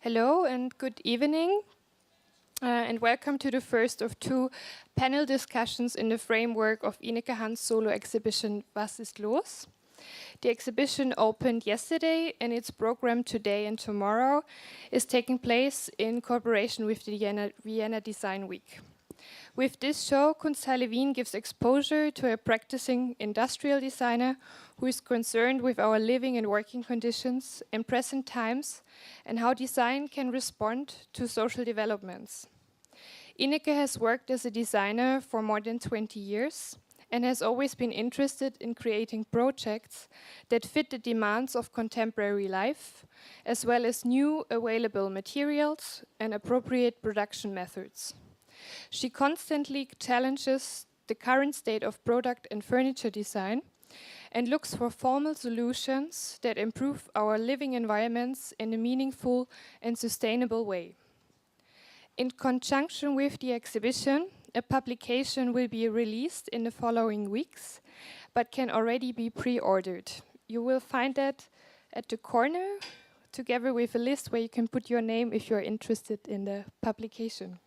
Hello and good evening, and welcome to the first of two panel discussions in the framework of Ineke Hans' solo exhibition Was ist los? The exhibition opened yesterday and its program today and tomorrow is taking place in cooperation with the Vienna Design Week. With this show, Kunsthalle Wien gives exposure to a practicing industrial designer who is concerned with our living and working conditions in present times and how design can respond to social developments. Ineke has worked as a designer for more than 20 years and has always been interested in creating projects that fit the demands of contemporary life, as well as new available materials and appropriate production methods. She constantly challenges the current state of product and furniture design and looks for formal solutions that improve our living environments in a meaningful and sustainable way. In conjunction with the exhibition, a publication will be released in the following weeks, but can already be pre-ordered. You will find that at the corner, together with a list where you can put your name if you're interested in the publication.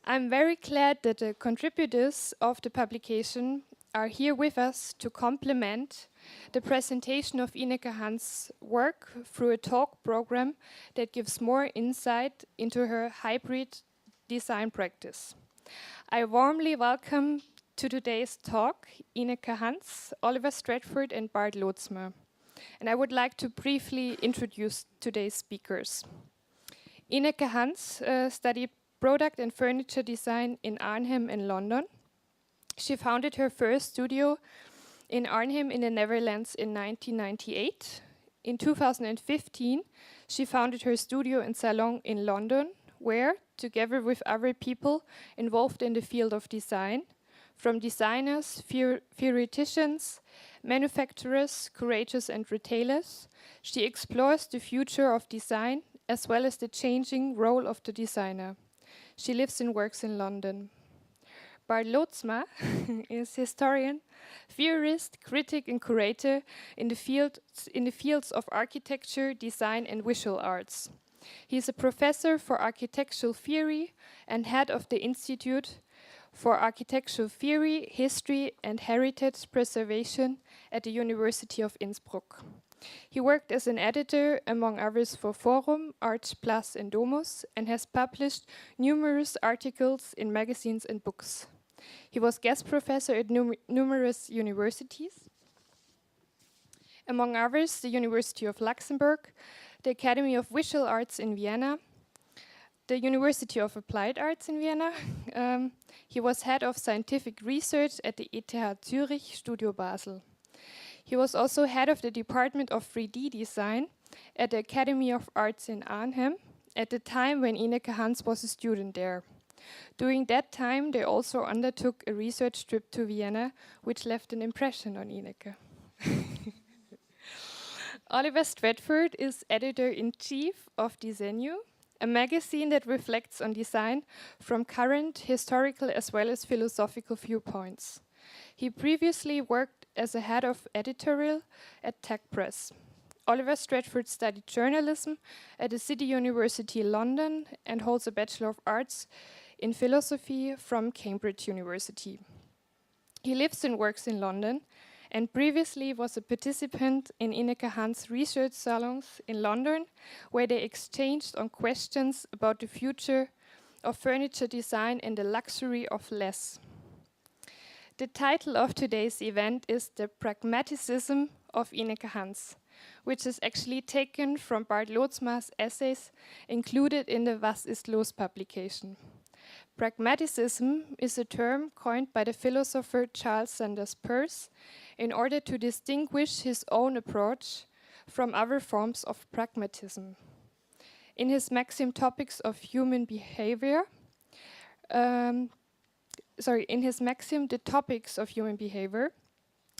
I'm very glad that the contributors of the publication are here with us to complement the presentation of Ineke Hans' work through a talk program that gives more insight into her hybrid design practice. I warmly welcome to today's talk Ineke Hans, Oliver Stratford and Bart Lootsma. And I would like to briefly introduce today's speakers. Ineke Hans studied product and furniture design in Arnhem and London. She founded her first studio in Arnhem in the Netherlands in 1998. In 2015, she founded her studio and salon in London, where, together with other people involved in the field of design, from designers, theoreticians, manufacturers, curators and retailers, she explores the future of design as well as the changing role of the designer. She lives and works in London. Bart Lootsma is historian, theorist, critic and curator in the fields of architecture, design and visual arts. He is a professor for architectural theory and head of the Institute for Architectural Theory, History and Heritage Preservation at the University of Innsbruck. He worked as an editor, among others, for Forum, Arts Plus and Domus, and has published numerous articles in magazines and books. He was guest professor at numerous universities, among others, the University of Luxembourg, the Academy of Visual Arts in Vienna, the University of Applied Arts in Vienna. He was head of scientific research at the ETH Zurich Studio Basel. He was also head of the Department of 3D Design at the Academy of Arts in Arnhem at the time when Ineke Hans was a student there. During that time, they also undertook a research trip to Vienna, which left an impression on Ineke. Oliver Stratford is editor-in-chief of Disegno, a magazine that reflects on design from current historical as well as philosophical viewpoints. He previously worked as a head of editorial at Tech Press. Oliver Stratford studied journalism at the City University London and holds a Bachelor of Arts in Philosophy from Cambridge University. He lives and works in London and previously was a participant in Ineke Hans' research salons in London, where they exchanged on questions about the future of furniture design and the luxury of less. The title of today's event is The Pragmatism of Ineke Hans, which is actually taken from Bart Lootsma's essays included in the Was ist los publication. Pragmatism is a term coined by the philosopher Charles Sanders Peirce in order to distinguish his own approach from other forms of pragmatism. In his maxim Topics of Human Behavior, the topics of human behavior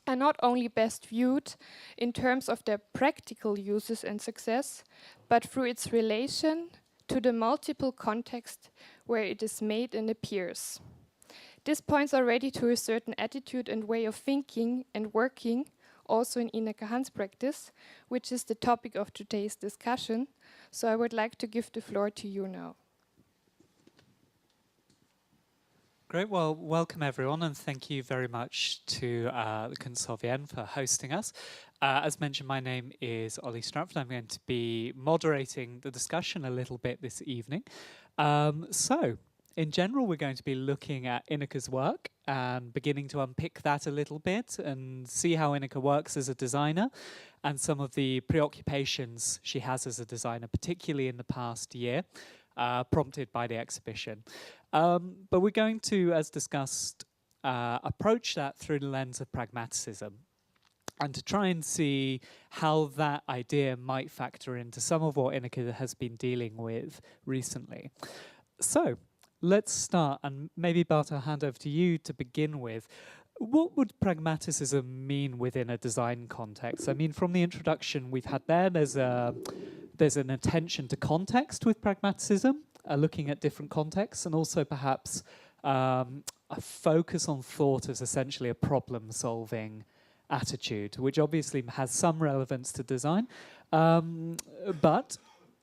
are not only best viewed in terms of their practical uses and success, but through its relation to the multiple contexts where it is made and appears. This points already to a certain attitude and way of thinking and working also in Ineke Hans' practice, which is the topic of today's discussion. So I would like to give the floor to you now. Great, well, welcome everyone, and thank you very much to the Kunsthalle Wien for hosting us. As mentioned, my name is Oliver Stratford. I'm going to be moderating the discussion a little bit this evening. So, in general, we're going to be looking at Ineke's work and beginning to unpick that a little bit and see how Ineke works as a designer and some of the preoccupations she has as a designer, particularly in the past year, prompted by the exhibition. But we're going to, as discussed, approach that through the lens of pragmatism and to try and see how that idea might factor into some of what Ineke has been dealing with recently. So let's start, and maybe Bart, I'll hand over to you to begin with. What would pragmatism mean within a design context? I mean, from the introduction we've had there's an attention to context with pragmatism, looking at different contexts, and also perhaps a focus on thought as essentially a problem-solving attitude, which obviously has some relevance to design. But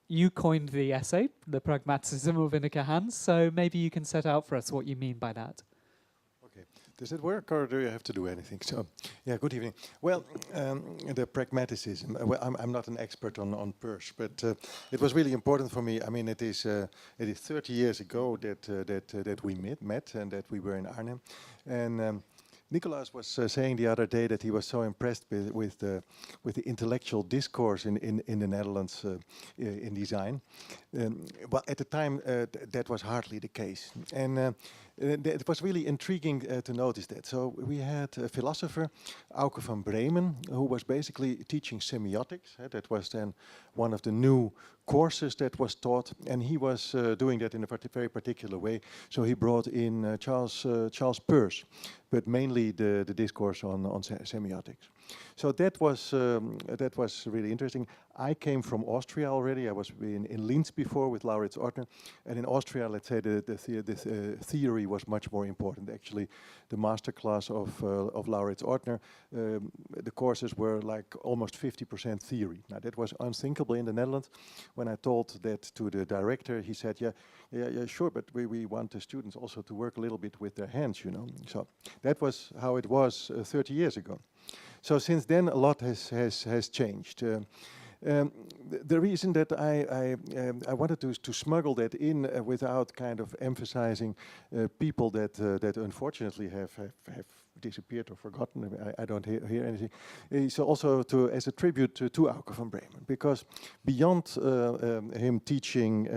you coined the essay, The Pragmatism of Ineke Hans, so maybe you can set out for us what you mean by that. Okay. Does it work, or do you have to do anything? So, yeah, good evening. Well, the pragmatism. Well, I'm not an expert on Pers, but it was really important for me. I mean, it is 30 years ago that we met and that we were in Arnhem, and Nicolaas was saying the other day that he was so impressed with the intellectual discourse in the Netherlands in design. Well, at the time that was hardly the case, and it was really intriguing to notice that. So we had a philosopher, Auke van Bremen, who was basically teaching semiotics. That was then one of the new courses that was taught, and he was doing that in a very particular way. So he brought in Charles Peirce, but mainly the discourse on semiotics. So that was really interesting. I came from Austria already. I was in Linz before with Laurits Ortner, and in Austria, let's say the theory was much more important. Actually, the masterclass of Laurits Ortner, the courses were like almost 50% theory. Now that was unthinkable in the Netherlands. When I told that to the director, he said, "Yeah, sure, but we want the students also to work a little bit with their hands, you know." So that was how it was 30 years ago. So since then, a lot has changed. The reason that I wanted to smuggle that in without kind of emphasizing people that unfortunately have disappeared or forgotten. I don't hear anything. Is also as a tribute to Auke van Bremen, because beyond him teaching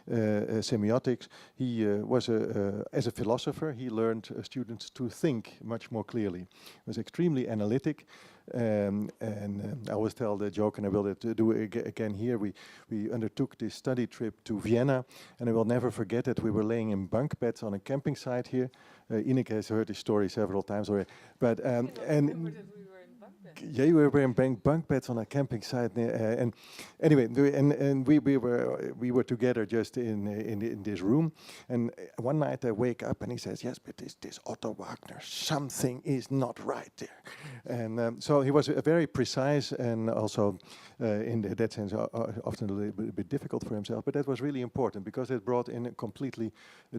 semiotics, he was as a philosopher. He learned students to think much more clearly. He was extremely analytic. And I always tell the joke, and I will do it again here. We undertook this study trip to Vienna, and I will never forget it. We were laying in bunk beds on a camping site here. Ineke has heard this story several times already. But yeah, we were in bunk beds on a camping site, and anyway, and we were together just in this room. And one night I wake up and he says, "Yes, but this Otto Wagner, something is not right there." And so he was very precise, and also in that sense often a little bit difficult for himself. But that was really important because it brought in a completely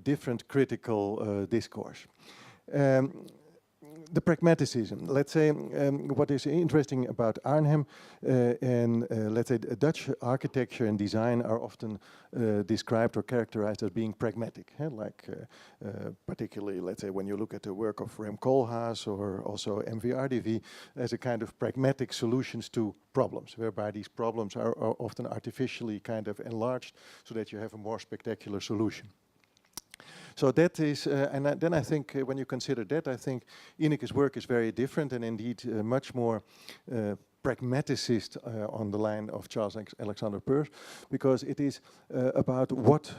different critical discourse. The pragmatism. Let's say what is interesting about Arnhem and let's say Dutch architecture and design are often described or characterized as being pragmatic. Like particularly, let's say, when you look at the work of Rem Koolhaas or also MVRDV as a kind of pragmatic solutions to problems, whereby these problems are often artificially kind of enlarged so that you have a more spectacular solution. So that is, and then I think when you consider that, I think Ineke's work is very different and indeed much more pragmaticist on the line of Charles Alexander Peirce, because it is about what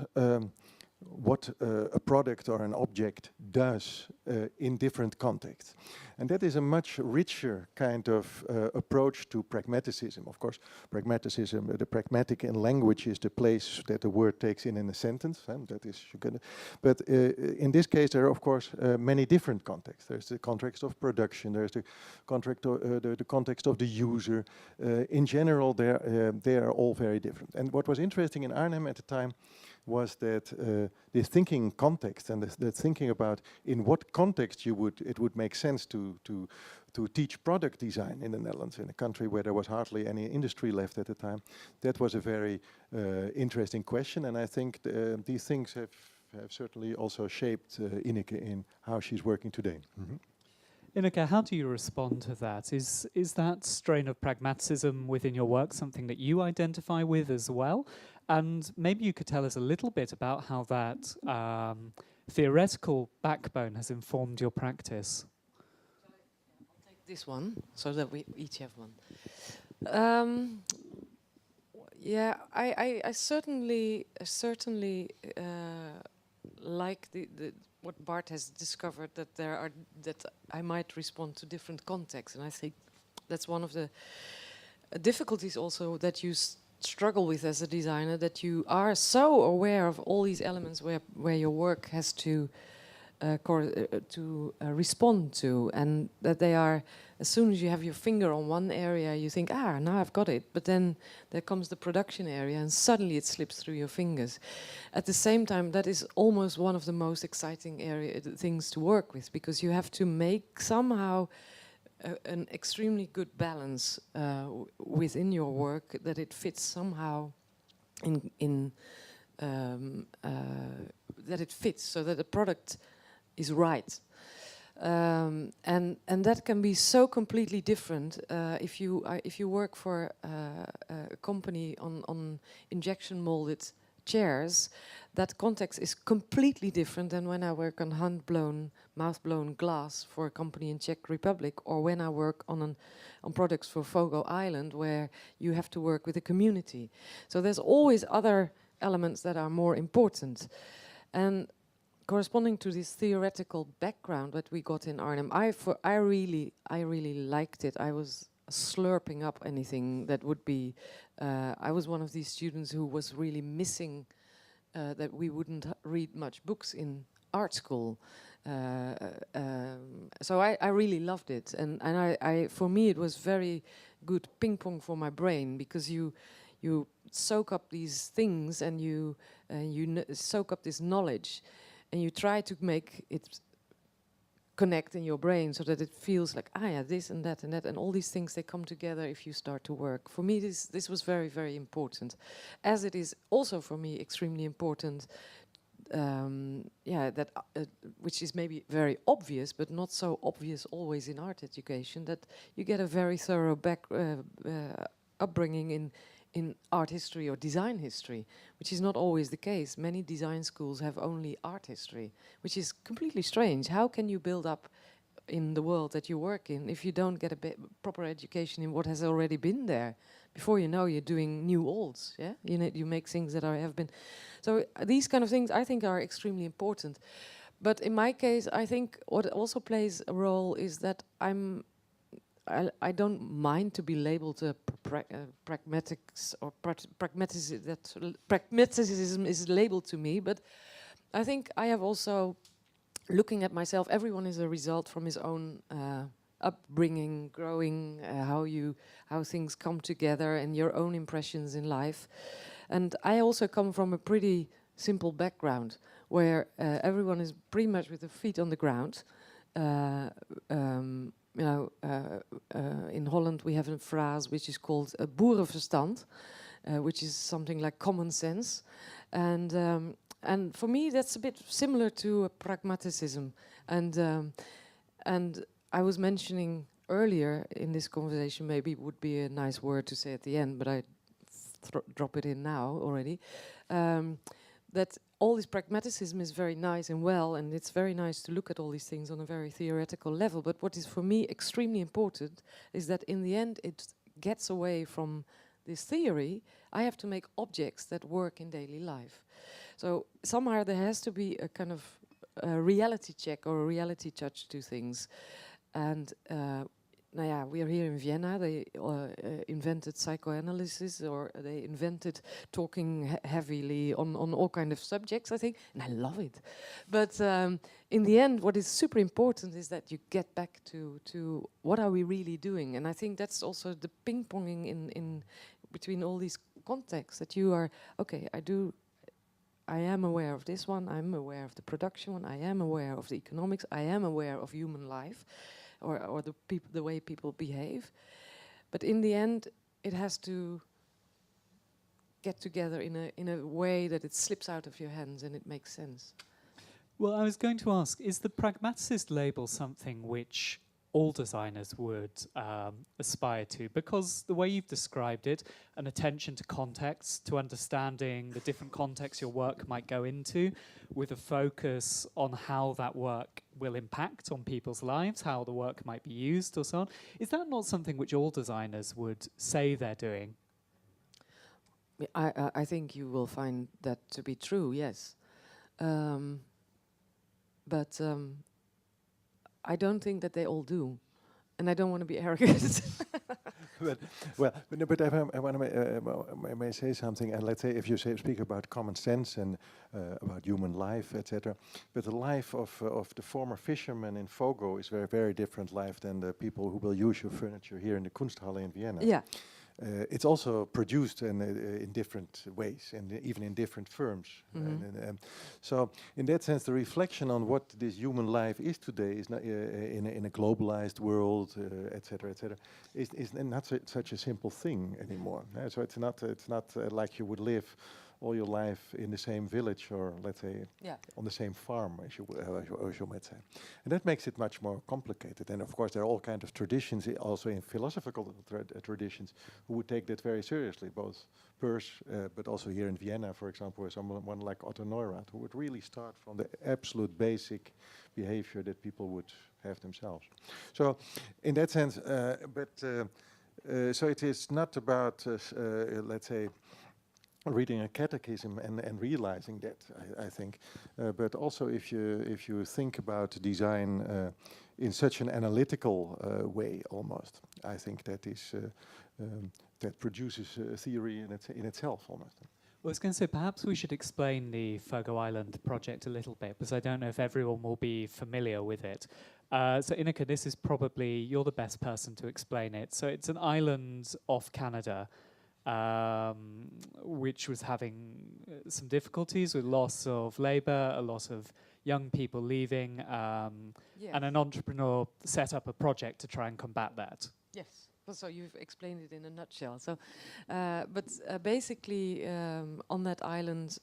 what a product or an object does in different contexts. And that is a much richer kind of approach to pragmatism. Of course, pragmatism, the pragmatic in language is the place that the word takes in a sentence, and that is, but in this case there are of course many different contexts. There's the context of production, there's the the context of the user. In general, they are all very different. And what was interesting in Arnhem at the time was that this thinking context and the thinking about in what context it would make sense to teach product design in the Netherlands, in a country where there was hardly any industry left at the time. That was a very interesting question, and I think these things have certainly also shaped Ineke in how she's working today. Mm-hmm. Ineke, how do you respond to that? Is that strain of pragmatism within your work something that you identify with as well? And maybe you could tell us a little bit about how that theoretical backbone has informed your practice. I'll take this one so that we each have one. Yeah, I certainly like what Bart has discovered, that I might respond to different contexts, and I think that's one of the difficulties also that you struggle with as a designer, that you are so aware of all these elements where your work has to respond to, and that they are, as soon as you have your finger on one area, you think, now I've got it, but then there comes the production area and suddenly it slips through your fingers. At the same time, that is almost one of the most exciting things to work with, because you have to make somehow an extremely good balance within your work, that it fits somehow that it fits, so that the product is right. And that can be so completely different if you work for a company on injection molded chairs. That context is completely different than when I work on hand-blown, mouth-blown glass for a company in Czech Republic, or when I work on products for Fogo Island, where you have to work with a community. So there's always other elements that are more important. And corresponding to this theoretical background that we got in Arnhem, I really liked it. I was slurping up anything that would be. I was one of these students who was really missing that we wouldn't read much books in art school. So I really loved it, and I for me it was very good ping pong for my brain, because you soak up these things and you soak up this knowledge, and you try to make it connect in your brain so that it feels like, yeah, this and that, and all these things, they come together if you start to work. For me, this was very, very important, as it is also for me extremely important, which is maybe very obvious, but not so obvious always in art education, that you get a very thorough upbringing in art history or design history, which is not always the case. Many design schools have only art history, which is completely strange. How can you build up in the world that you work in if you don't get a proper education in what has already been there? Before you know, you're doing new olds, yeah? You make things that have been. So these kind of things I think are extremely important. But in my case, I think what also plays a role is that I don't mind to be labeled a pragmatics or pragmatism. That pragmatism is labeled to me, but I think I have also, looking at myself, everyone is a result from his own upbringing, growing, how things come together, and your own impressions in life. And I also come from a pretty simple background where everyone is pretty much with their feet on the ground. In Holland we have a phrase which is called boerenverstand, which is something like common sense, and for me that's a bit similar to pragmatism. And I was mentioning earlier in this conversation, maybe it would be a nice word to say at the end, but I drop it in now already. That all this pragmatism is very nice and well, and it's very nice to look at all these things on a very theoretical level. But what is for me extremely important is that in the end it gets away from this theory, I have to make objects that work in daily life. So somehow there has to be a kind of reality check or a reality touch to things. And we are here in Vienna. They invented psychoanalysis, or they invented talking heavily on all kind of subjects, I think, and I love it. But in the end, what is super important is that you get back to what are we really doing. And I think that's also the ping-ponging in between all these contexts, that you are, okay, I am aware of this one, I'm aware of the production one, I am aware of the economics, I am aware of human life, or the way people behave. But in the end, it has to get together in a way that it slips out of your hands and it makes sense. Well, I was going to ask, is the pragmaticist label something which all designers would aspire to? Because the way you've described it, an attention to context, to understanding the different contexts your work might go into, with a focus on how that work will impact on people's lives, how the work might be used or so on. Is that not something which all designers would say they're doing? I think you will find that to be true, yes. But I don't think that they all do, and I don't want to be arrogant. but if I want to may say something, and let's say if you speak about common sense and about human life, etc. But the life of the former fishermen in Fogo is very, very different life than the people who will use your furniture here in the Kunsthalle in Vienna. Yeah. It's also produced in different ways, and even in different firms. So, in that sense, the reflection on what this human life is today is not in a globalized world, etc., etc., is not such a simple thing anymore. So it's not like you would live all your life in the same village, or let's say on the same farm, as you might say. And that makes it much more complicated. And of course there are all kinds of traditions, also in philosophical traditions, who would take that very seriously, both Peirce, but also here in Vienna, for example, someone like Otto Neurath, who would really start from the absolute basic behavior that people would have themselves. So in that sense, so it is not about, let's say, reading a catechism and realizing that, I think, but also if you think about design in such an analytical way, almost, I think that is that produces a theory in itself, almost. Well, I was going to say, perhaps we should explain the Fogo Island project a little bit, because I don't know if everyone will be familiar with it. So Ineke, this is probably, you're the best person to explain it. So it's an island off Canada, which was having some difficulties with loss of labour, a lot of young people leaving, and an entrepreneur set up a project to try and combat that. Yes. So you've explained it in a nutshell. So, basically, on that island,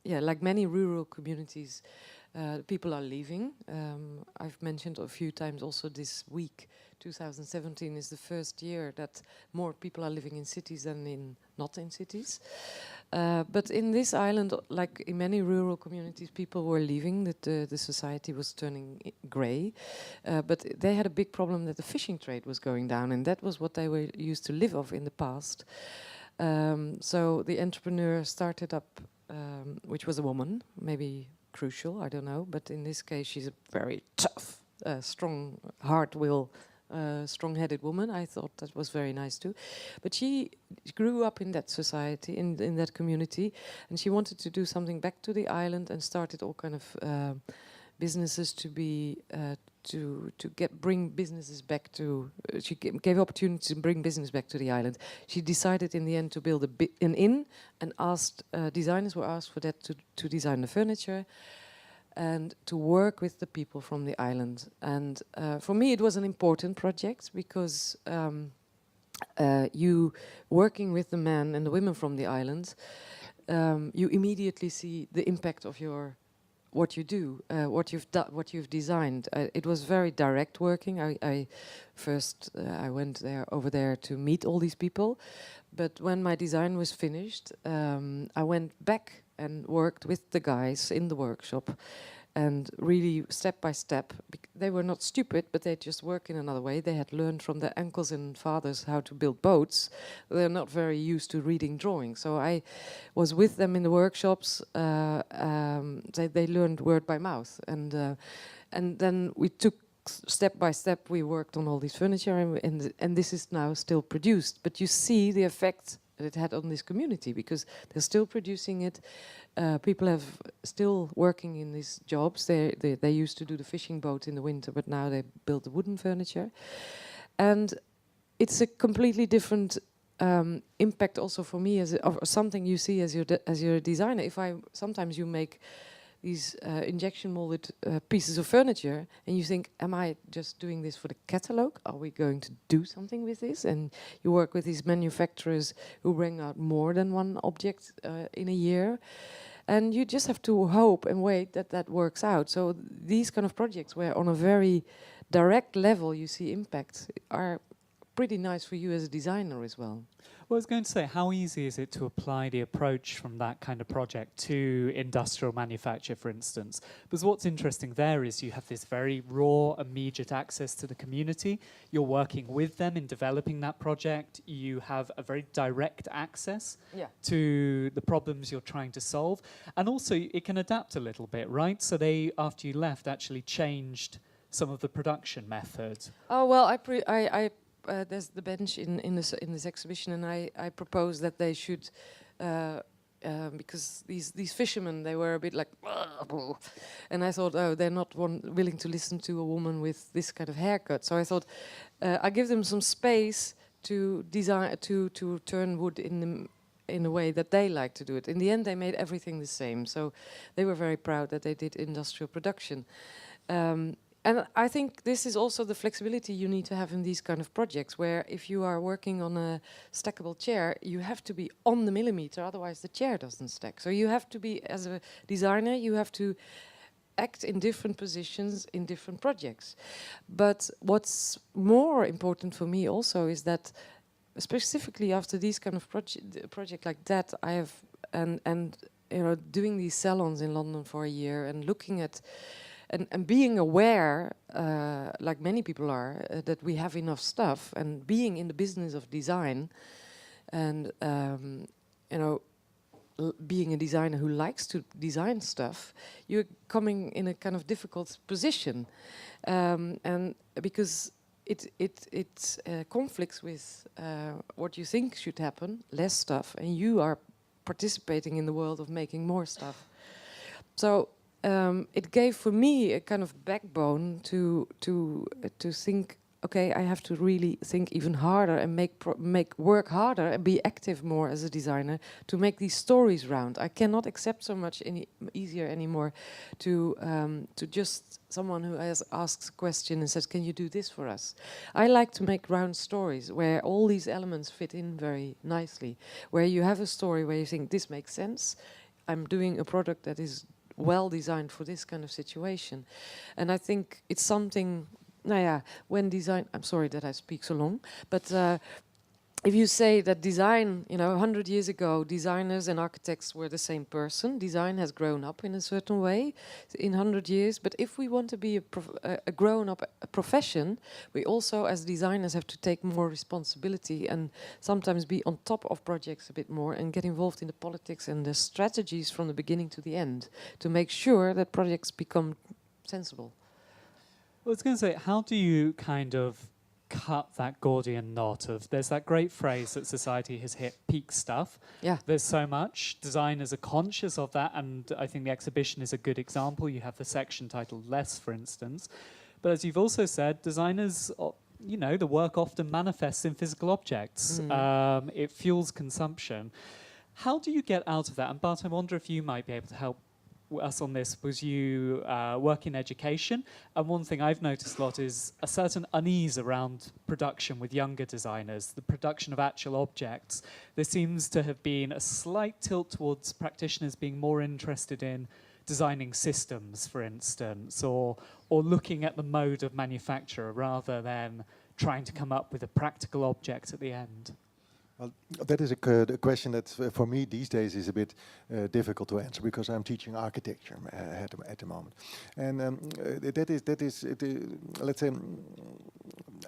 like many rural communities, people are leaving. I've mentioned a few times also this week, 2017 is the first year that more people are living in cities than not in cities. But in this island, like in many rural communities, people were leaving, that the society was turning grey. But they had a big problem that the fishing trade was going down, and that was what they were used to live off in the past. So the entrepreneur started up, which was a woman, maybe crucial, I don't know, but in this case she's a very tough, strong, hard will, strong-headed woman. I thought that was very nice too. But she grew up in that society, in that community, and she wanted to do something back to the island and started all kind of businesses to be bring businesses back to. She gave opportunities to bring business back to the island. She decided in the end to build an inn, and asked designers were asked for that to design the furniture and to work with the people from the island. And for me, it was an important project because you working with the men and the women from the island, you immediately see the impact of what you do, what you've designed. It was very direct working. I went over there to meet all these people, but when my design was finished, I went back and worked with the guys in the workshop and really step by step. They were not stupid, but they just work in another way. They had learned from their uncles and fathers how to build boats. They're not very used to reading drawings. So I was with them in the workshops. They learned word by mouth, and then we took step by step. We worked on all these furniture, and this is now still produced. But you see the effect that it had on this community, because they're still producing it. People have still working in these jobs. They used to do the fishing boat in the winter, but now they build the wooden furniture. And it's a completely different impact also for me, or something you see as your designer. Sometimes you make these injection molded pieces of furniture, and you think, am I just doing this for the catalog? Are we going to do something with this? And you work with these manufacturers who bring out more than one object in a year. And you just have to hope and wait that that works out. So these kind of projects where on a very direct level you see impact are pretty nice for you as a designer as well. Well, I was going to say, how easy is it to apply the approach from that kind of project to industrial manufacture, for instance? Because what's interesting there is you have this very raw, immediate access to the community. You're working with them in developing that project. You have a very direct access to the problems you're trying to solve. And also, it can adapt a little bit, right? So they, after you left, actually changed some of the production methods. Oh, well, there's the bench in this exhibition, and I propose that they should, because these fishermen, they were a bit like, and I thought, oh, they're not willing to listen to a woman with this kind of haircut. So I thought, I give them some space to design, to turn wood in a way that they like to do it. In the end, they made everything the same, so they were very proud that they did industrial production. And I think this is also the flexibility you need to have in these kind of projects, where if you are working on a stackable chair, you have to be on the millimeter, otherwise the chair doesn't stack. So you have to be, as a designer, you have to act in different positions in different projects. But what's more important for me also is that, specifically after these kind of project like that, I have, and you know, doing these salons in London for a year and looking at and being aware, like many people are, that we have enough stuff, and being in the business of design, and you know, being a designer who likes to design stuff, you're coming in a kind of difficult position, and because it conflicts with what you think should happen, less stuff, and you are participating in the world of making more stuff. So. It gave for me a kind of backbone to think, okay, I have to really think even harder and work harder and be active more as a designer to make these stories round. I cannot accept so much easier anymore to just someone who asks a question and says, can you do this for us? I like to make round stories where all these elements fit in very nicely, where you have a story where you think this makes sense. I'm doing a product that is well designed for this kind of situation. And I think it's something, when design, I'm sorry that I speak so long, but if you say that design, 100 years ago, designers and architects were the same person, design has grown up in a certain way in 100 years, but if we want to be a grown-up profession, we also, as designers, have to take more responsibility and sometimes be on top of projects a bit more and get involved in the politics and the strategies from the beginning to the end to make sure that projects become sensible. Well, I was going to say, how do you kind of cut that Gordian knot of, there's that great phrase that society has hit peak stuff. Yeah. There's so much. Designers are conscious of that, and I think the exhibition is a good example. You have the section titled Less, for instance. But as you've also said, designers, the work often manifests in physical objects. It fuels consumption. How do you get out of that? And Bart, I wonder if you might be able to help us on this, was you work in education, and one thing I've noticed a lot is a certain unease around production with younger designers, the production of actual objects. There seems to have been a slight tilt towards practitioners being more interested in designing systems, for instance, or looking at the mode of manufacture rather than trying to come up with a practical object at the end. Well, that is a question that for me these days is a bit difficult to answer because I'm teaching architecture at the moment, and that is let's say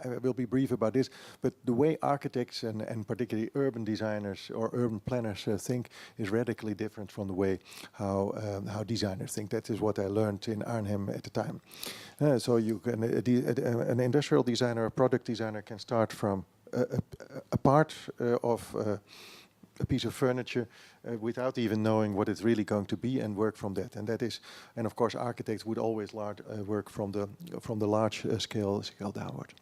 I will be brief about this. But the way architects and particularly urban designers or urban planners think is radically different from the way how designers think. That is what I learned in Arnhem at the time. So you can an industrial designer, a product designer can start from a part of a piece of furniture without even knowing what it's really going to be and work from that. And that is, and of course, architects would always work from the large scale downward.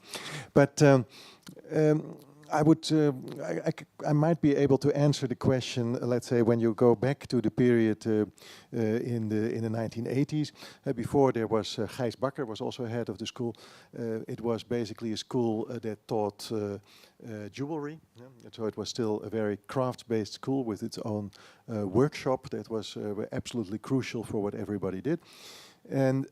But I would, I might be able to answer the question. Let's say when you go back to the period in the 1980s, before there was Gijs Bakker was also head of the school. It was basically a school that taught jewelry. So it was still a very crafts-based school with its own workshop that was absolutely crucial for what everybody did. And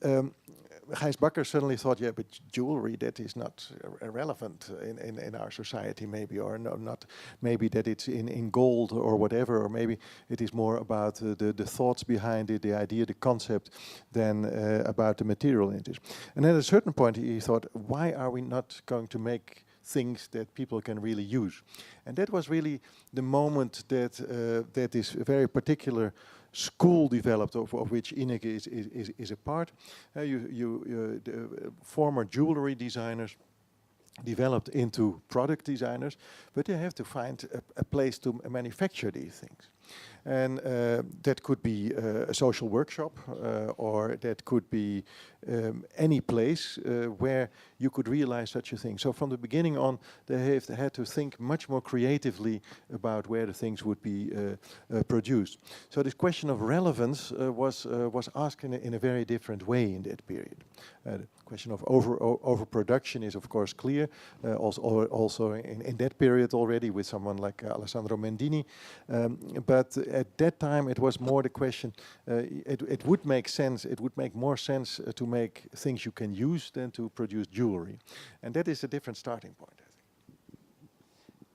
Gijs Bakker suddenly thought, yeah, but jewelry, that is not relevant in our society, maybe, or no, not maybe that it's in gold or whatever, or maybe it is more about the thoughts behind it, the idea, the concept, than about the material in it. And at a certain point he thought, why are we not going to make things that people can really use? And that was really the moment that that is very particular school developed, of which Ineke is a part. The former jewelry designers developed into product designers, but you have to find a place to manufacture these things. And that could be a social workshop, or that could be any place where you could realize such a thing. So from the beginning on, they had to think much more creatively about where the things would be produced. So this question of relevance was asked in a very different way in that period. The question of overproduction is of course clear, also in that period already with someone like Alessandro Mendini, but at that time it was more the question, it would make sense, it would make more sense to make things you can use than to produce jewelry. And that is a different starting point, I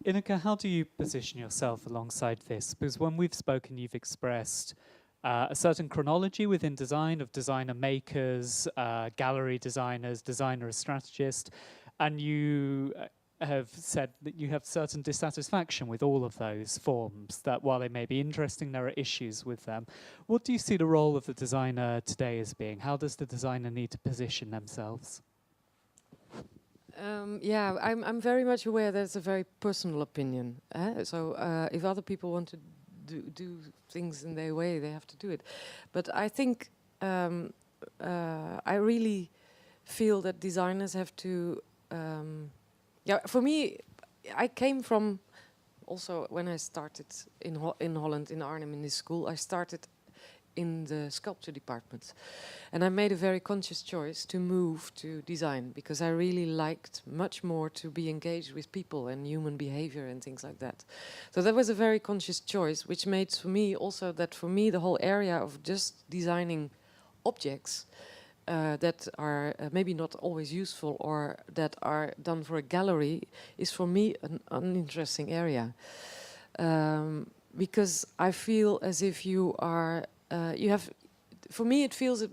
think. Ineke, how do you position yourself alongside this? Because when we've spoken, you've expressed a certain chronology within design of designer makers, gallery designers, designer as strategist, and you have said that you have certain dissatisfaction with all of those forms, that while they may be interesting, there are issues with them. What do you see the role of the designer today as being? How does the designer need to position themselves? Yeah, I'm very much aware that it's a very personal opinion. So if other people want to do things in their way, they have to do it. But I think I really feel that designers have to. Yeah, for me, I came from also when I started in Holland, in Arnhem, in this school. I started in the sculpture department, and I made a very conscious choice to move to design because I really liked much more to be engaged with people and human behavior and things like that. So that was a very conscious choice, which made for me also that for me the whole area of just designing objects that are maybe not always useful or that are done for a gallery is for me an uninteresting area, because I feel as if you are you have, for me it feels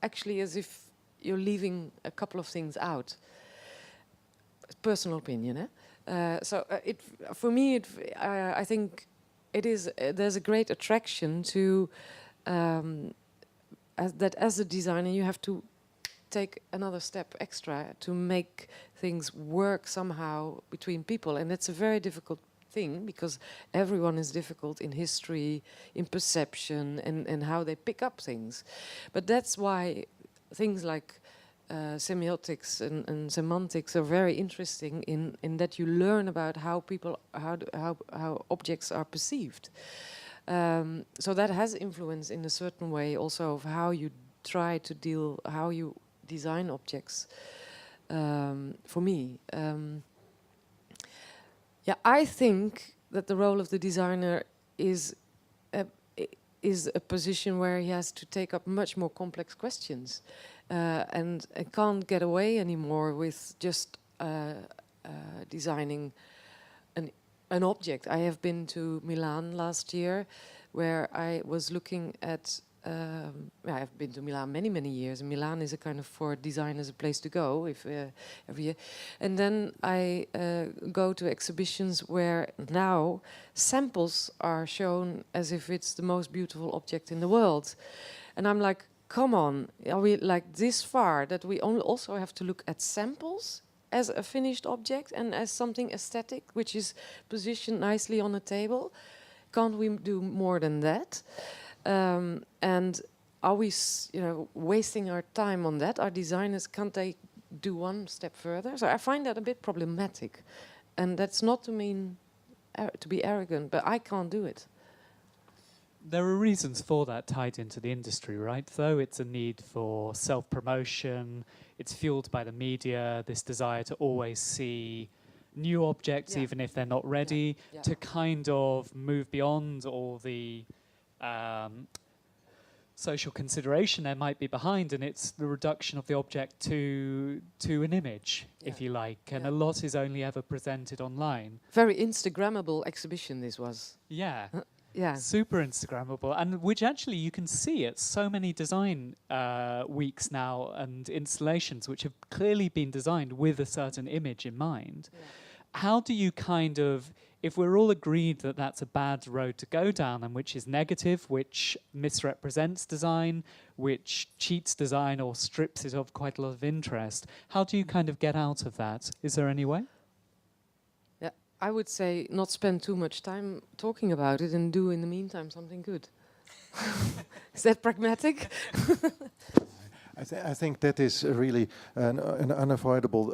actually as if you're leaving a couple of things out. Personal opinion, eh? So for me I think it is there's a great attraction to as a designer you have to take another step extra to make things work somehow between people, and it's a very difficult thing because everyone is difficult in history, in perception, and how they pick up things. But that's why things like semiotics and semantics are very interesting in that you learn about how people how objects are perceived. So that has influence in a certain way also of how you try to how you design objects. For me, yeah, I think that the role of the designer is a position where he has to take up much more complex questions, and can't get away anymore with just designing an object. I have been to Milan last year, where I was looking at. I have been to Milan many years. And Milan is a kind of, for designers, a place to go if every year. And then I go to exhibitions where now samples are shown as if it's the most beautiful object in the world, and I'm like, come on, are we like this far that we also have to look at samples as a finished object and as something aesthetic, which is positioned nicely on a table? Can't we do more than that? And are we, wasting our time on that? Our designers, can't they do one step further? So I find that a bit problematic, and that's not to mean to be arrogant, but I can't do it. There are reasons for that tied into the industry, right? Though it's a need for self-promotion, it's fueled by the media, this desire to always see new objects, even if they're not ready, to kind of move beyond all the social consideration there might be behind, and it's the reduction of the object to an image, if you like, and a lot is only ever presented online. Very Instagrammable exhibition this was. Yeah, super Instagrammable, and which actually you can see at so many design weeks now and installations which have clearly been designed with a certain image in mind. How do you kind of, if we're all agreed that that's a bad road to go down and which is negative, which misrepresents design, which cheats design or strips it of quite a lot of interest, how do you kind of get out of that? Is there any way? Yeah, I would say not spend too much time talking about it and do in the meantime something good. Is that pragmatic? I think that is really an unavoidable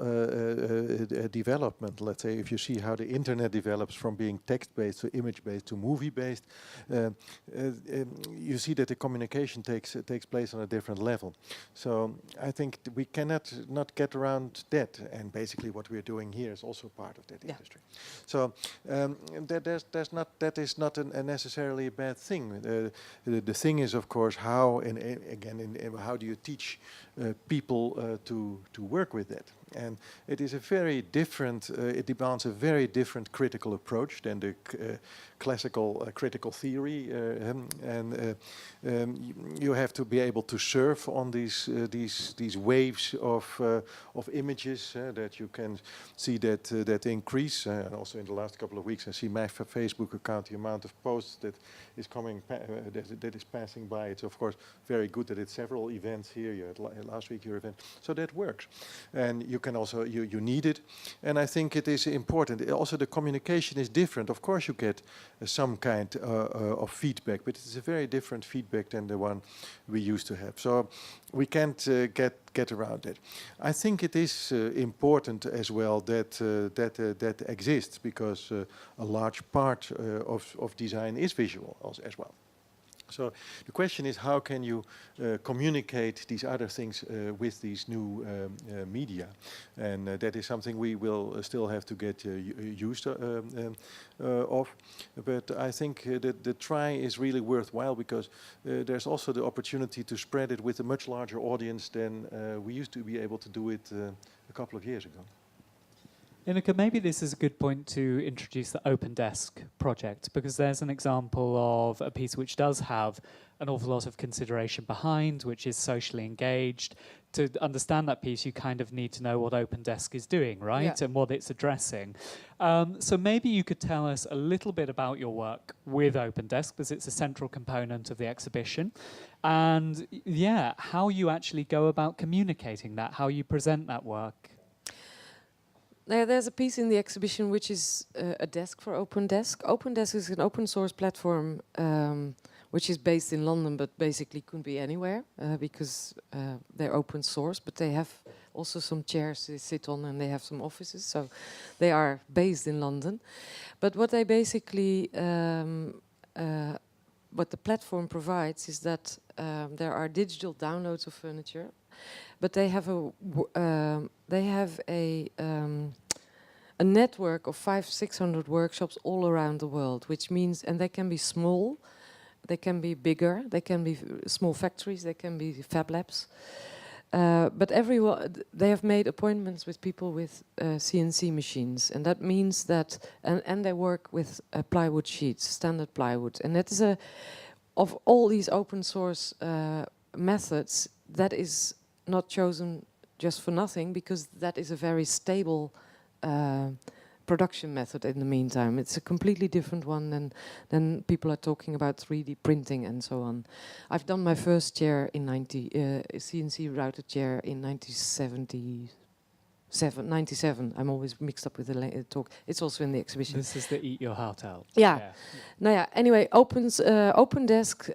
development. Let's say if you see how the internet develops from being text-based to image-based to movie-based, you see that the communication takes place on a different level. So I think we cannot not get around that, and basically what we're doing here is also part of that industry. So that is not a necessarily a bad thing. The thing is, of course, how how do you teach people to work with that? And it is a very different, it demands a very different critical approach than the classical critical theory, and you have to be able to surf on these waves of images that you can see that increase. And also in the last couple of weeks, I see my Facebook account, the amount of posts that is coming, that is passing by. It's of course very good that it's several events here. You had last week your event, so that works, and you can also you need it, and I think it is important. Also, the communication is different. Of course, you get some kind of feedback, but it's a very different feedback than the one we used to have. So we can't get around it. I think it is important as well that exists, because a large part of design is visual as well. So the question is, how can you communicate these other things with these new media? And that is something we will still have to get used of. But I think that the try is really worthwhile, because there's also the opportunity to spread it with a much larger audience than we used to be able to do it a couple of years ago. Ineke, maybe this is a good point to introduce the Open Desk project, because there's an example of a piece which does have an awful lot of consideration behind, which is socially engaged. To understand that piece, you kind of need to know what Open Desk is doing, right? Yeah. And what it's addressing. So maybe you could tell us a little bit about your work with Open Desk, because it's a central component of the exhibition. And yeah, how you actually go about communicating that, how you present that work. There's a piece in the exhibition which is a desk for Open Desk. Open Desk is an open source platform which is based in London, but basically could be anywhere because they're open source, but they have also some chairs they sit on, and they have some offices, so they are based in London. But what they basically, what the platform provides is that there are digital downloads of furniture, but they have a network of 500-600 workshops all around the world, which means, and they can be small, they can be bigger, they can be small factories, they can be fab labs. But everyone, they have made appointments with people with CNC machines, and that means that, and they work with plywood sheets, standard plywood, and that is of all these open source methods, that is not chosen just for nothing, because that is a very stable production method in the meantime. It's a completely different one than people are talking about 3D printing and so on. I've done my first chair in CNC routed chair in 97. I'm always mixed up with the talk. It's also in the exhibition. This is the Eat Your Heart Out. Yeah. Now, yeah. Anyway, Open Desk.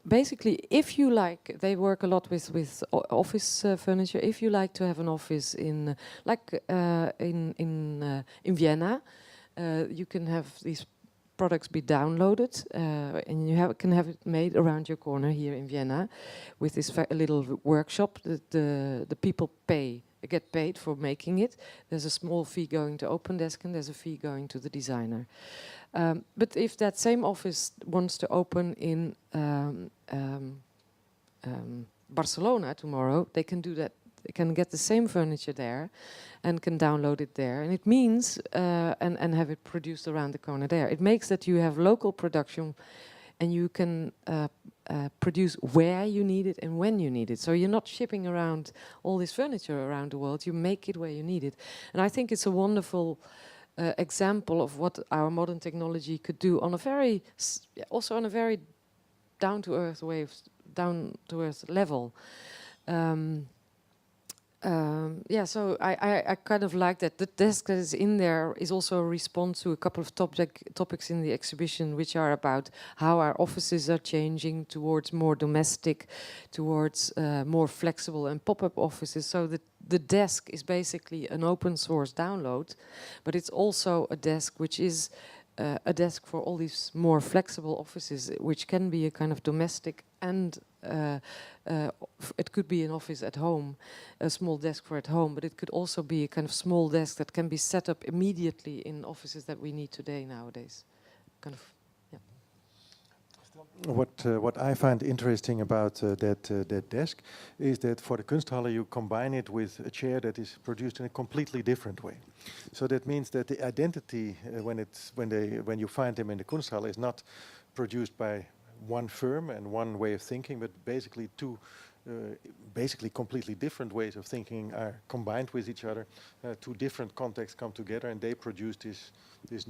Basically, if you like, they work a lot with office furniture. If you like to have an office in Vienna, you can have these products be downloaded, and you can have it made around your corner here in Vienna, with this little workshop that the people get paid for making it. There's a small fee going to Open Desk, and there's a fee going to the designer. But if that same office wants to open in Barcelona tomorrow, they can do that. They can get the same furniture there and can download it there. And it means, and have it produced around the corner there. It makes that you have local production, and you can produce where you need it and when you need it. So you're not shipping around all this furniture around the world. You make it where you need it. And I think it's a wonderful example of what our modern technology could do on a very, also on a very down-to-earth way, down-to-earth level. Yeah, so I kind of like that. The desk that is in there is also a response to a couple of topics in the exhibition, which are about how our offices are changing towards more domestic, towards more flexible and pop-up offices. So the desk is basically an open source download, but it's also a desk which is a desk for all these more flexible offices, which can be a kind of domestic and it could be an office at home, a small desk for at home, but it could also be a kind of small desk that can be set up immediately in offices that we need today nowadays. Kind of, yeah. What I find interesting about that desk is that for the Kunsthalle you combine it with a chair that is produced in a completely different way. So that means that the identity when you find them in the Kunsthalle is not produced by one firm and one way of thinking, but basically two basically completely different ways of thinking are combined with each other. Two different contexts come together and they produce this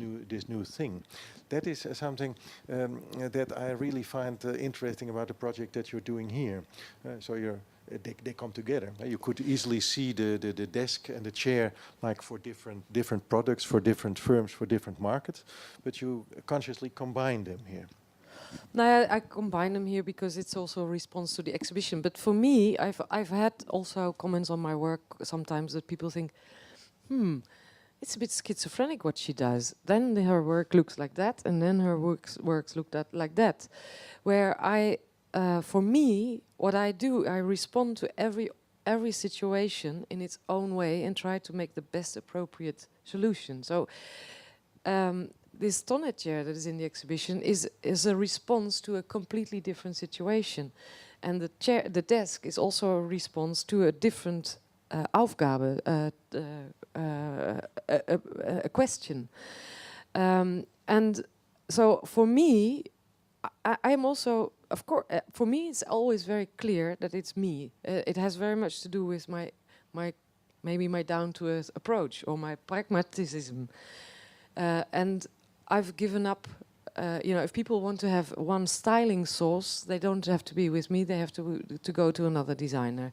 new thing. That is something that I really find interesting about the project that you're doing here. So they come together. You could easily see the desk and the chair like for different products, for different firms, for different markets, but you consciously combine them here. No, I combine them here because it's also a response to the exhibition. But for me, I've had also comments on my work sometimes that people think, it's a bit schizophrenic what she does. Then her work looks like that, and then her works look like that. Where for me, what I do, I respond to every situation in its own way and try to make the best appropriate solution. So. This tonnet chair that is in the exhibition is a response to a completely different situation, and the desk is also a response to a different Aufgabe, a question. And so for me, I'm also, of course, for me it's always very clear that it's me. It has very much to do with maybe my down-to-earth approach or my pragmatism, and I've given up, if people want to have one styling source, they don't have to be with me, they have to go to another designer.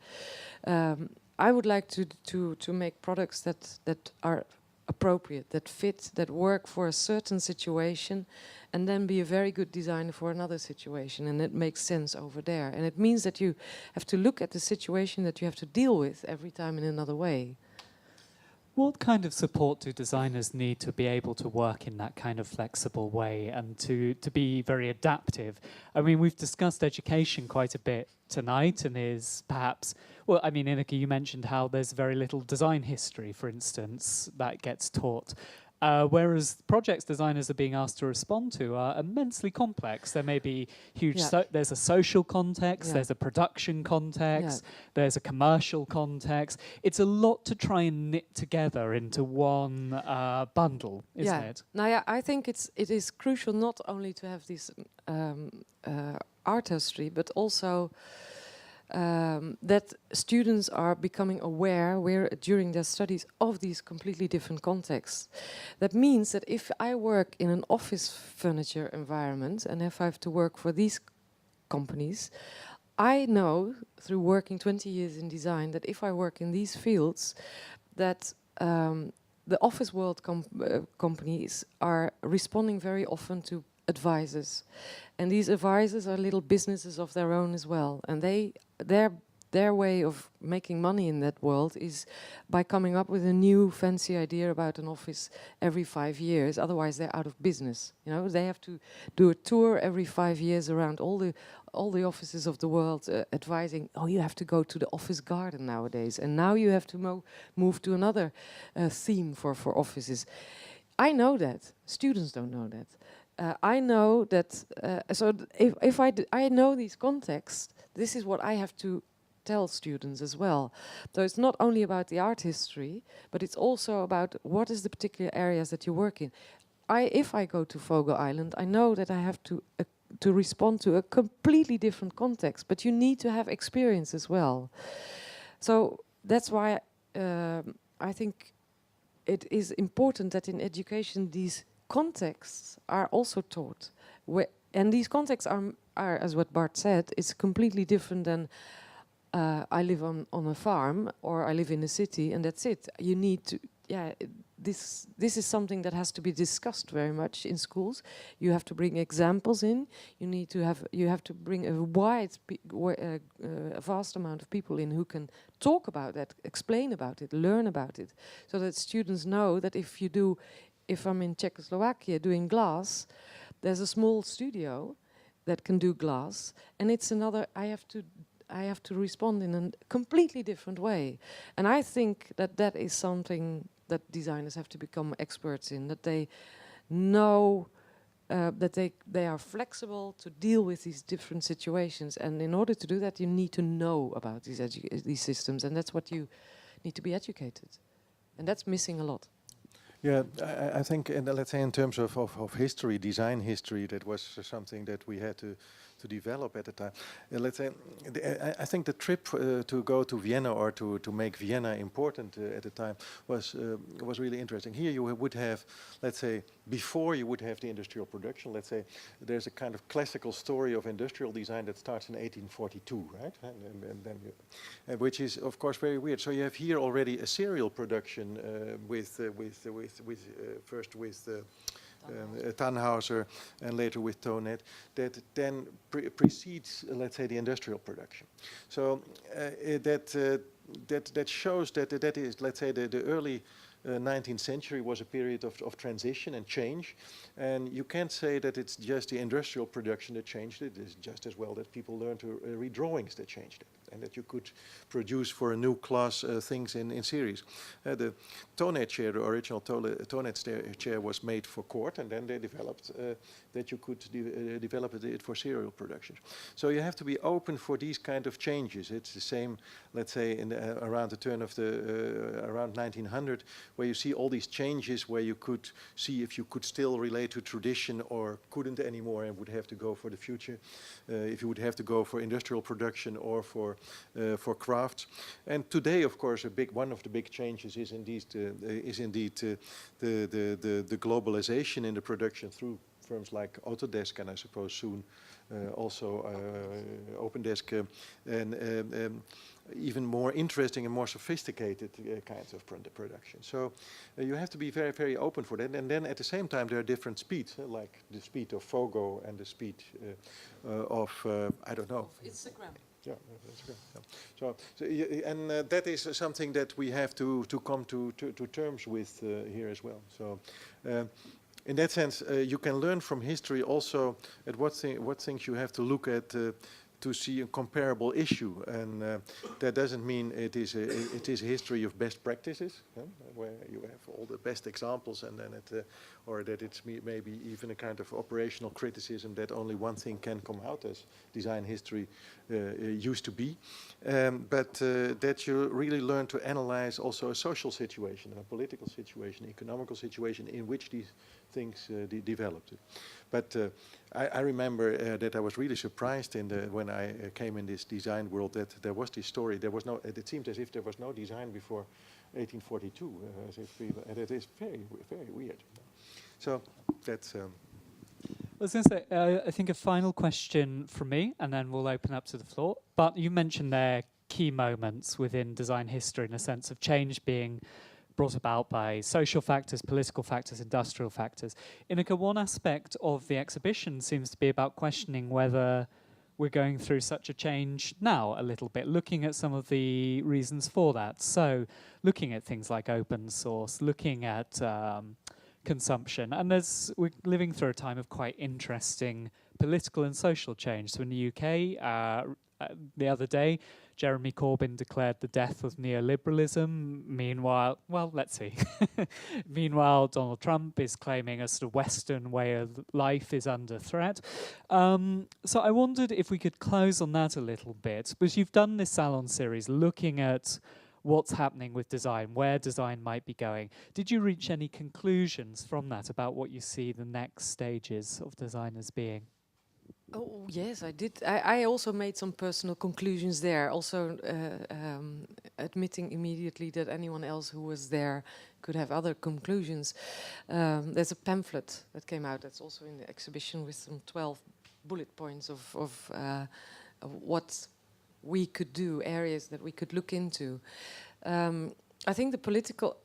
I would like to make products that are appropriate, that fit, that work for a certain situation, and then be a very good designer for another situation, and it makes sense over there. And it means that you have to look at the situation that you have to deal with every time in another way. What kind of support do designers need to be able to work in that kind of flexible way and to be very adaptive? I mean, we've discussed education quite a bit tonight, and is perhaps, well, I mean, Ineke, you mentioned how there's very little design history, for instance, that gets taught. whereas projects designers are being asked to respond to are immensely complex. There may be huge, there's a social context, there's a production context, there's a commercial context. It's a lot to try and knit together into one bundle, isn't it? Now, I think it is crucial not only to have this art history, but also that students are becoming aware during their studies of these completely different contexts. That means that if I work in an office furniture environment and if I have to work for these companies, I know through working 20 years in design that if I work in these fields, that the office world companies are responding very often to advisors, and these advisors are little businesses of their own as well, and their way of making money in that world is by coming up with a new fancy idea about an office every 5 years. Otherwise they're out of business. You know, they have to do a tour every 5 years around all the offices of the world, advising, oh, you have to go to the office garden nowadays, and now you have to move to another theme for offices. I know that. Students don't know that. I know that, if I know these contexts, this is what I have to tell students as well. So it's not only about the art history, but it's also about what is the particular areas that you work in. If I go to Fogo Island, I know that I have to respond to a completely different context, but you need to have experience as well. So that's why I think it is important that in education these contexts are also taught, and these contexts are, as what Bart said, it's completely different than I live on a farm or I live in a city and that's it. You need to, this is something that has to be discussed very much in schools. You have to bring examples in. You have to bring a vast amount of people in who can talk about that, explain about it, learn about it, so that students know that if I'm in Czechoslovakia doing glass, there's a small studio that can do glass, and it's another. I have to respond in a completely different way, and I think that is something that designers have to become experts in. That they know that they are flexible to deal with these different situations, and in order to do that, you need to know about these systems, and that's what you need to be educated, and that's missing a lot. Yeah, I think, let's say in terms of history, design history, that was something that we had to develop at the time. Let's say, I think the trip to go to Vienna or to make Vienna important at the time was really interesting. Here you would have, let's say, before you would have the industrial production. Let's say there's a kind of classical story of industrial design that starts in 1842, right? And then which is of course very weird. So you have here already a serial production first with Tannhauser and later with Tonet, that then precedes, let's say, the industrial production. So that shows that is, let's say, the early 19th century was a period of transition and change, and you can't say that it's just the industrial production that changed it. It's just as well that people learned to read drawings that changed it, and that you could produce for a new class things in series. The Tonet chair, the original Tonet chair, was made for court, and then they developed that you could develop it for serial production. So you have to be open for these kind of changes. It's the same, let's say, around the turn of around 1900, where you see all these changes, where you could see if you could still relate to tradition or couldn't anymore and would have to go for the future, if you would have to go for industrial production or for crafts. And today, of course, one of the big changes is indeed the globalization in the production through firms like Autodesk, and I suppose soon also OpenDesk, and even more interesting and more sophisticated kinds of production. So you have to be very, very open for that. And then at the same time, there are different speeds, like the speed of Fogo and the speed of, I don't know. Instagram. Yeah, that's good. Yeah. So that is something that we have to come to terms with here as well. So. In that sense, you can learn from history also at what things you have to look at to see a comparable issue, and that doesn't mean it is a history of best practices, where you have all the best examples, and then or that it's maybe even a kind of operational criticism that only one thing can come out, as design history used to be, but that you really learn to analyze also a social situation, a political situation, economical situation in which these things developed. But I remember that I was really surprised when I came in this design world that there was this story. There was no. It seemed as if there was no design before 1842. As if and it is very, very weird. So that's. I was going to say, I think a final question from me, and then we'll open up to the floor. But you mentioned there key moments within design history, in a sense of change being brought about by social factors, political factors, industrial factors. Ineke, one aspect of the exhibition seems to be about questioning whether we're going through such a change now a little bit, looking at some of the reasons for that. So looking at things like open source, looking at consumption, and we're living through a time of quite interesting political and social change. So in the UK, the other day, Jeremy Corbyn declared the death of neoliberalism. Meanwhile, well, let's see. Meanwhile, Donald Trump is claiming a sort of Western way of life is under threat. So I wondered if we could close on that a little bit, because you've done this Salon series looking at what's happening with design, where design might be going. Did you reach any conclusions from that about what you see the next stages of design as being? Oh, yes, I did. I also made some personal conclusions there, also admitting immediately that anyone else who was there could have other conclusions. There's a pamphlet that came out that's also in the exhibition with some 12 bullet points of what we could do, areas that we could look into. I think the political,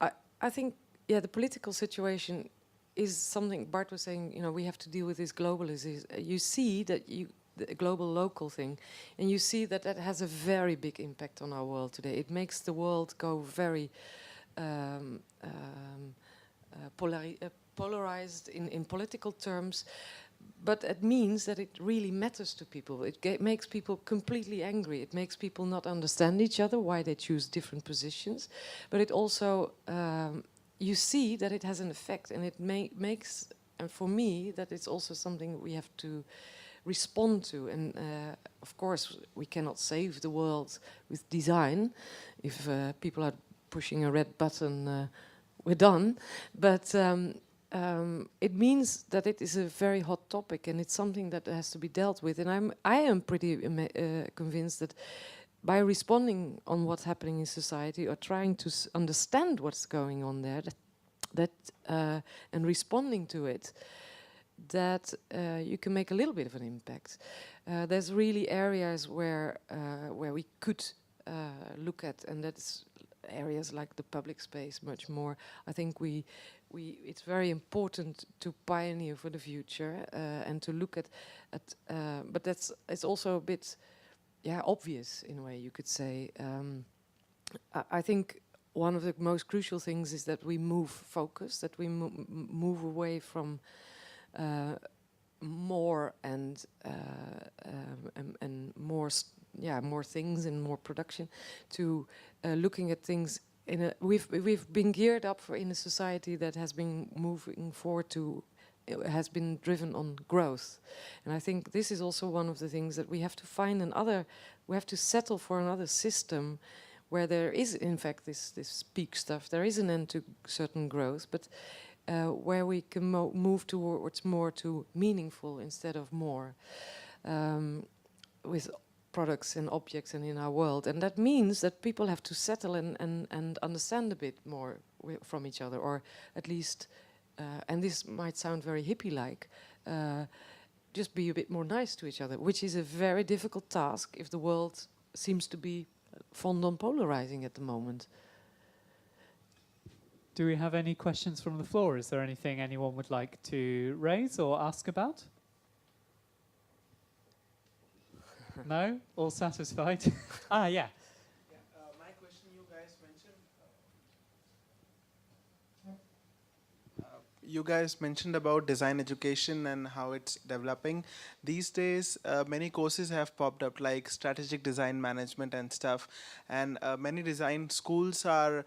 the political situation is something Bart was saying, we have to deal with this globalism. You see that the global local thing, and you see that that has a very big impact on our world today. It makes the world go very polarized in political terms, but it means that it really matters to people. It makes people completely angry. It makes people not understand each other, why they choose different positions, but it also you see that it has an effect, and it makes, and for me, that it's also something we have to respond to. And of course, we cannot save the world with design. If people are pushing a red button, we're done. But it means that it is a very hot topic, and it's something that has to be dealt with. And I am pretty convinced that by responding on what's happening in society, or trying to understand what's going on there, and responding to it, that you can make a little bit of an impact. There's really areas where we could look at, and that's areas like the public space much more. I think it's very important to pioneer for the future and to look at but it's also a bit obvious in a way, you could say. I think one of the most crucial things is that we move focus, that we move away from more and more more things and more production to looking at things in a. We've been geared up in a society that has been moving forward to. Has been driven on growth, and I think this is also one of the things that we have to find we have to settle for another system where there is in fact this peak stuff, there is an end to certain growth, but where we can move towards more to meaningful instead of more with products and objects and in our world. And that means that people have to settle and understand a bit more from each other, or at least and this might sound very hippie-like, just be a bit more nice to each other, which is a very difficult task if the world seems to be fond on polarizing at the moment. Do we have any questions from the floor? Is there anything anyone would like to raise or ask about? No? All satisfied? Yeah. My question, you guys mentioned you guys mentioned about design education and how it's developing. These days, many courses have popped up like strategic design management and stuff. And many design schools are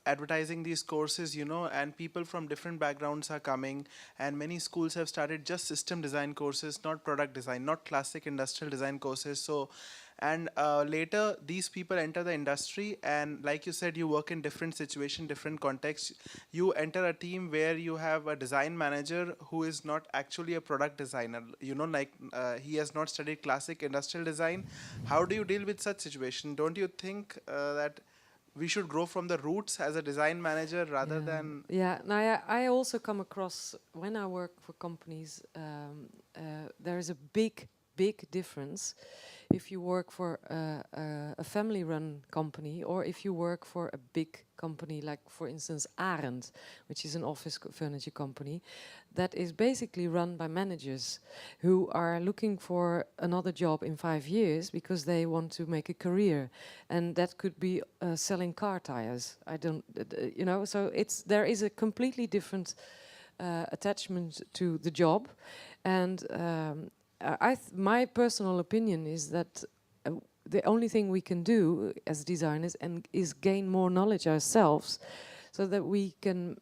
advertising these courses, and people from different backgrounds are coming. And many schools have started just system design courses, not product design, not classic industrial design courses. So, and later these people enter the industry, and like you said, you work in different situation, different contexts. You enter a team where you have a design manager who is not actually a product designer, like he has not studied classic industrial design. How do you deal with such situation? Don't you think that we should grow from the roots as a design manager rather than... Yeah, now I also come across, when I work for companies, there is a big difference if you work for a family-run company or if you work for a big company like, for instance, Arend, which is an office furniture company that is basically run by managers who are looking for another job in 5 years because they want to make a career, and that could be selling car tires. I don't, so there is a completely different attachment to the job, and my personal opinion is that the only thing we can do as designers is gain more knowledge ourselves, so that we can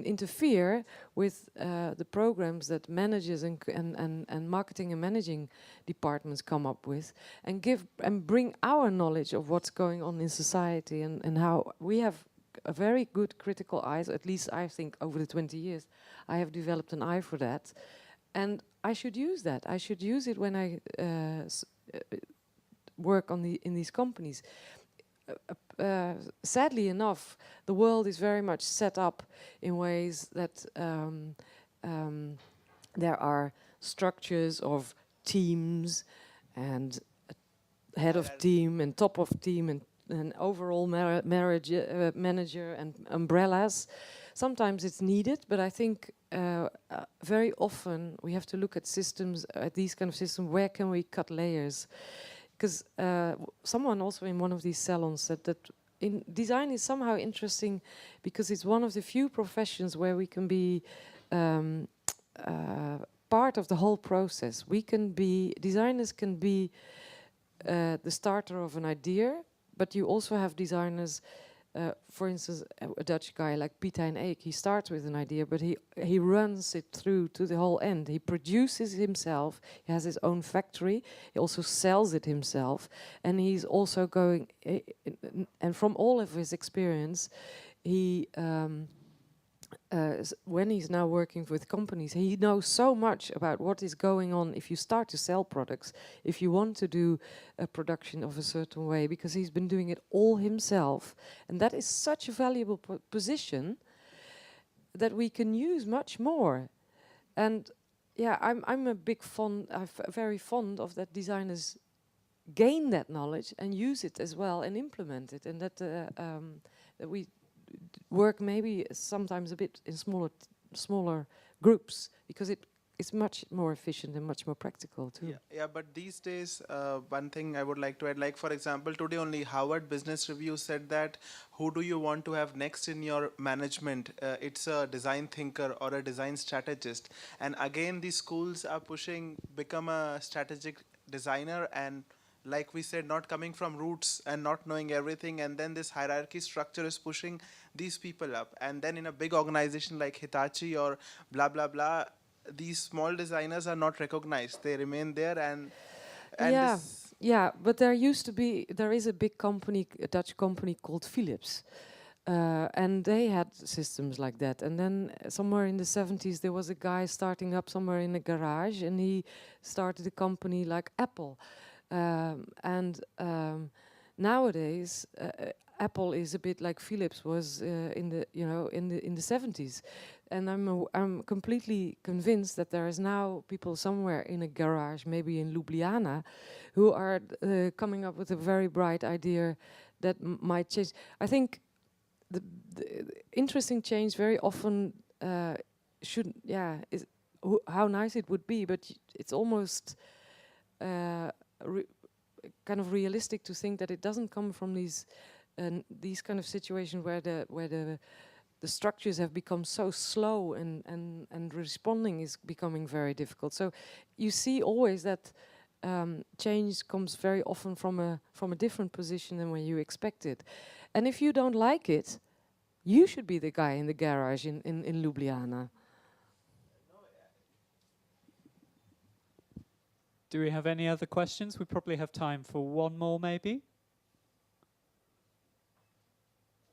interfere with the programs that managers and marketing and managing departments come up with, and bring our knowledge of what's going on in society, and how we have a very good critical eyes. At least I think over the 20 years I have developed an eye for that. And I should use that. I should use it when I work in these companies. Sadly enough, the world is very much set up in ways that there are structures of teams and head of team and top of team and overall manager and umbrellas. Sometimes it's needed, but I think very often we have to look at systems, at these kind of systems, where can we cut layers? Because someone also in one of these salons said that design is somehow interesting because it's one of the few professions where we can be part of the whole process. Designers can be the starter of an idea, but you also have designers. For instance, a Dutch guy like Piet Hein Eek, he starts with an idea, but he runs it through to the whole end. He produces himself, he has his own factory, he also sells it himself, and he's also going, and from all of his experience, he when he's now working with companies, he knows so much about what is going on if you start to sell products, if you want to do a production of a certain way, because he's been doing it all himself. And that is such a valuable position that we can use much more. And yeah, I'm a big very fond of that designers gain that knowledge and use it as well and implement it, and that that we work maybe sometimes a bit in smaller groups, because it's much more efficient and much more practical too. Yeah, but these days, one thing I would like to add, like for example, today only Harvard Business Review said that who do you want to have next in your management? It's a design thinker or a design strategist. And again, these schools are pushing become a strategic designer, and like we said, not coming from roots and not knowing everything, and then this hierarchy structure is pushing these people up. And then in a big organization like Hitachi or blah blah blah, these small designers are not recognized. They remain there, and but there is a big company, a Dutch company called Philips, and they had systems like that. And then somewhere in the 70s there was a guy starting up somewhere in a garage, and he started a company like Apple. Nowadays, Apple is a bit like Philips was in the 70s, and I'm completely convinced that there is now people somewhere in a garage, maybe in Ljubljana, who are coming up with a very bright idea that might change. I think the interesting change very often is how nice it would be, but it's almost kind of realistic to think that it doesn't come from these kind of situations where the the structures have become so slow, and responding is becoming very difficult. So you see always that change comes very often from a different position than when you expect it. And if you don't like it, you should be the guy in the garage in Ljubljana. Do we have any other questions? We probably have time for one more, maybe.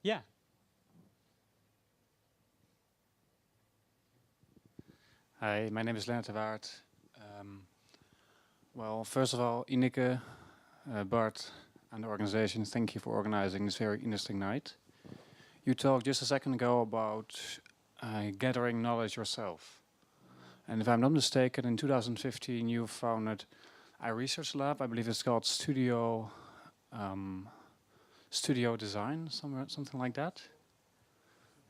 Yeah. Hi, my name is Lennart de Waard. Well, first of all, Ineke, Bart, and the organization, thank you for organizing this very interesting night. You talked just a second ago about gathering knowledge yourself. And if I'm not mistaken, in 2015 you founded a research lab. I believe it's called Studio Design, something like that.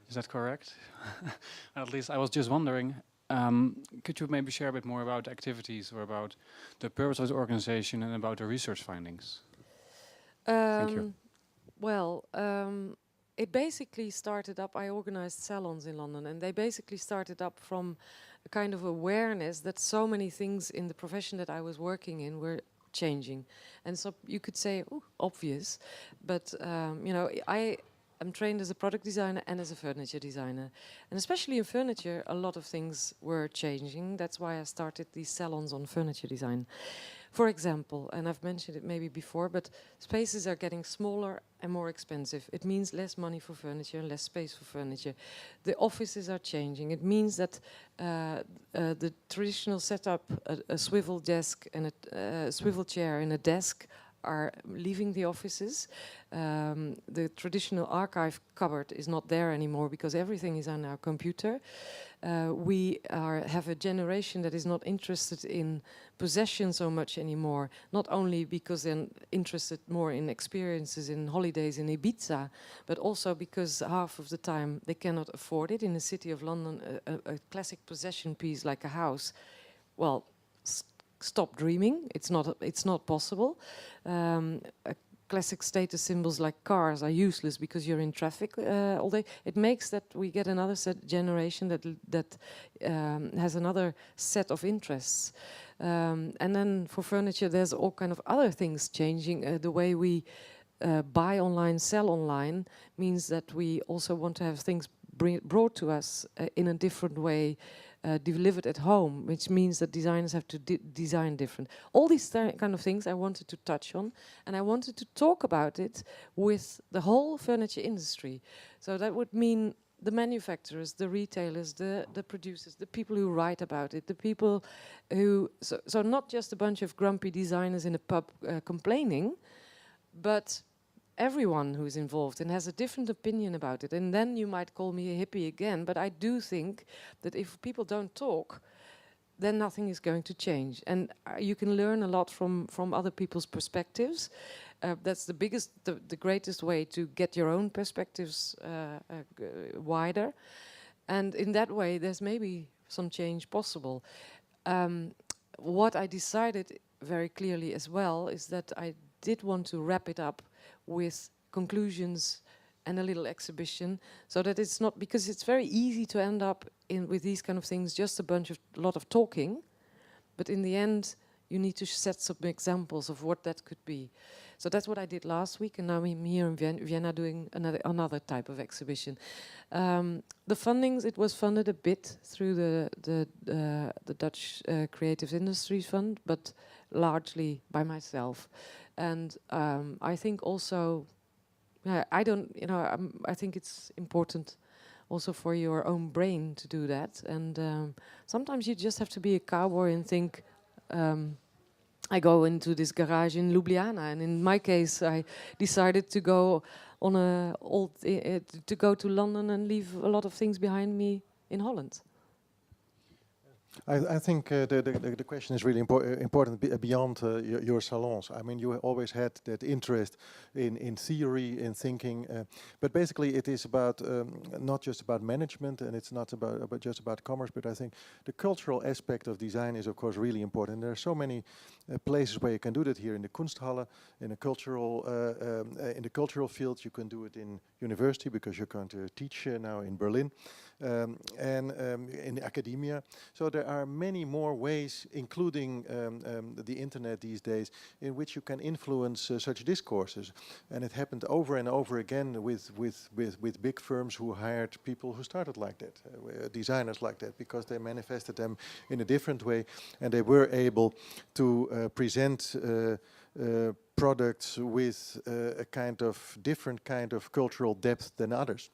Is that correct? At least I was just wondering, could you maybe share a bit more about the activities or about the purpose of the organization and about the research findings? Thank you. Well, it basically started up, I organized salons in London, and they basically started up from a kind of awareness that so many things in the profession that I was working in were changing. And so you could say, oh, obvious, but you know, I'm trained as a product designer and as a furniture designer. And especially in furniture, a lot of things were changing. That's why I started these salons on furniture design. For example, and I've mentioned it maybe before, but spaces are getting smaller and more expensive. It means less money for furniture, less space for furniture. The offices are changing. It means that the traditional setup, a swivel desk and a swivel chair and a desk, are leaving the offices. The traditional archive cupboard is not there anymore because everything is on our computer. We have a generation that is not interested in possession so much anymore, not only because they're interested more in experiences in holidays in Ibiza, but also because half of the time they cannot afford it. In the city of London, a classic possession piece like a house, well, stop dreaming. It's not possible. Classic status symbols like cars are useless because you're in traffic all day. It makes that we get another generation that has another set of interests. And then for furniture, there's all kind of other things changing. The way we buy online, sell online, means that we also want to have things brought to us in a different way, delivered at home, which means that designers have to design different. All these kind of things I wanted to touch on, and I wanted to talk about it with the whole furniture industry. So that would mean the manufacturers, the retailers, the producers, the people who write about it, the people who... So not just a bunch of grumpy designers in a pub complaining, but everyone who is involved and has a different opinion about it. And then you might call me a hippie again, but I do think that if people don't talk, then nothing is going to change. And you can learn a lot from other people's perspectives. That's the greatest way to get your own perspectives wider. And in that way, there's maybe some change possible. What I decided very clearly as well is that I did want to wrap it up with conclusions and a little exhibition, so that it's not, because it's very easy to end up with these kind of things, just a lot of talking, but in the end you need to set some examples of what that could be. So that's what I did last week, and now I'm here in Vienna doing another type of exhibition. The fundings, it was funded a bit through the Dutch Creative Industries Fund, but largely by myself. And I think also, I think it's important also for your own brain to do that. And sometimes you just have to be a cowboy and think, I go into this garage in Ljubljana, and in my case, I decided to go on to go to London and leave a lot of things behind me in Holland. I think the question is really important beyond your salons. I mean, you always had that interest in theory, in thinking, but basically it is about not just about management, and it's not about just about commerce, but I think the cultural aspect of design is of course really important. There are so many places where you can do that here in the Kunsthalle, in the cultural field. You can do it in university because you're going to teach now in Berlin, and in academia. So there are many more ways, including the internet these days, in which you can influence such discourses. And it happened over and over again with big firms who hired people who started like that, designers like that, because they manifested them in a different way, and they were able to present products with a kind of different kind of cultural depth than others.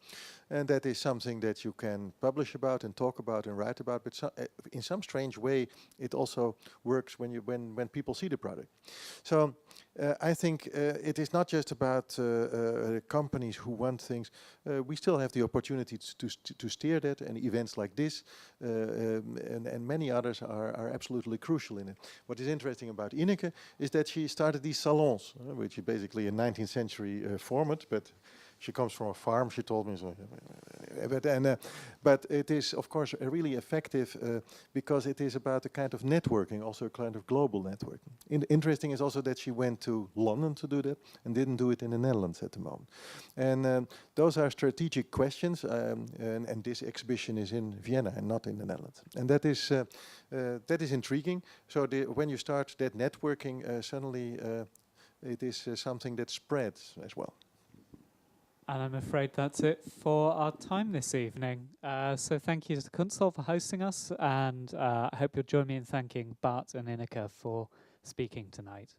And that is something that you can publish about and talk about and write about, but in some strange way it also works when people see the product. So I think it is not just about companies who want things. We still have the opportunity to steer that, and events like this and many others are absolutely crucial in it. What is interesting about Ineke is that she started these salons, which is basically a 19th century format, but she comes from a farm, she told me. So, but it is, of course, really effective because it is about a kind of networking, also a kind of global networking. Interesting is also that she went to London to do that and didn't do it in the Netherlands at the moment. And those are strategic questions, and this exhibition is in Vienna and not in the Netherlands. And that is intriguing. So when you start that networking, suddenly it is something that spreads as well. And I'm afraid that's it for our time this evening. So thank you to Kunsthalle for hosting us, and I hope you'll join me in thanking Bart and Ineke for speaking tonight.